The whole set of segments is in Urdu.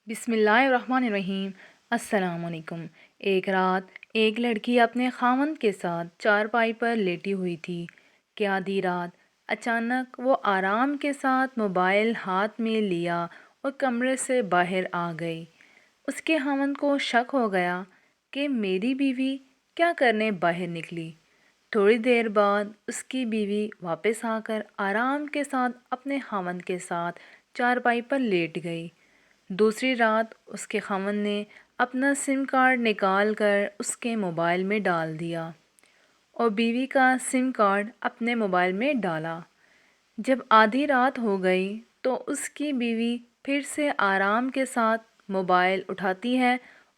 بسم اللہ الرحمن الرحیم۔ السلام علیکم۔ ایک رات ایک لڑکی اپنے خاوند کے ساتھ چارپائی پر لیٹی ہوئی تھی کہ آدھی رات اچانک وہ آرام کے ساتھ موبائل ہاتھ میں لیا اور کمرے سے باہر آ گئی۔ اس کے خاوند کو شک ہو گیا کہ میری بیوی کیا کرنے باہر نکلی۔ تھوڑی دیر بعد اس کی بیوی واپس آ کر آرام کے ساتھ اپنے خاوند کے ساتھ چارپائی پر لیٹ گئی۔ دوسری رات اس کے خاوند نے اپنا سم کارڈ نکال کر اس کے موبائل میں ڈال دیا اور بیوی کا سم کارڈ اپنے موبائل میں ڈالا۔ جب آدھی رات ہو گئی تو اس کی بیوی پھر سے آرام کے ساتھ موبائل اٹھاتی ہے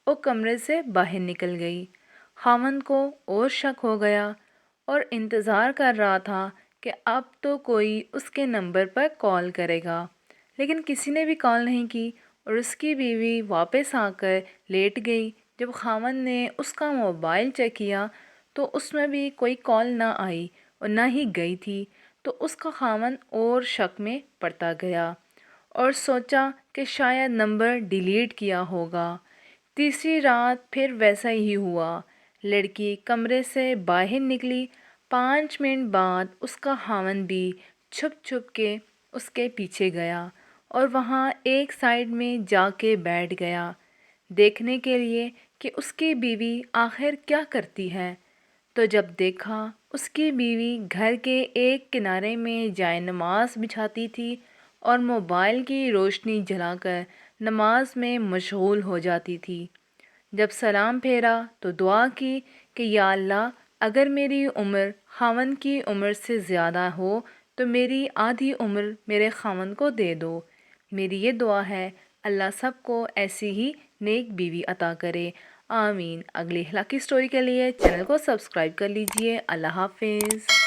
اور کمرے سے باہر نکل گئی۔ خاوند کو اور شک ہو گیا اور انتظار کر رہا تھا کہ اب تو کوئی اس کے نمبر پر کال کرے گا، لیکن کسی نے بھی کال نہیں کی اور اس کی بیوی واپس آ کر لیٹ گئی۔ جب خاوند نے اس کا موبائل چیک کیا تو اس میں بھی کوئی کال نہ آئی اور نہ ہی گئی تھی، تو اس کا خاوند اور شک میں پڑتا گیا اور سوچا کہ شاید نمبر ڈیلیٹ کیا ہوگا۔ تیسری رات پھر ویسا ہی ہوا۔ لڑکی کمرے سے باہر نکلی۔ 5 منٹ بعد اس کا خاوند بھی چھپ چھپ کے اس کے پیچھے گیا اور وہاں ایک سائڈ میں جا کے بیٹھ گیا دیکھنے کے لیے کہ اس کی بیوی آخر کیا کرتی ہے۔ تو جب دیکھا اس کی بیوی گھر کے ایک کنارے میں جائے نماز بچھاتی تھی اور موبائل کی روشنی جلا کر نماز میں مشغول ہو جاتی تھی۔ جب سلام پھیرا تو دعا کی کہ یا اللہ، اگر میری عمر خاوند کی عمر سے زیادہ ہو تو میری آدھی عمر میرے خاوند کو دے دو۔ میری یہ دعا ہے، اللہ سب کو ایسی ہی نیک بیوی عطا کرے، آمین۔ اگلی اخلاقی سٹوری کے لیے چینل کو سبسکرائب کر لیجئے۔ اللہ حافظ۔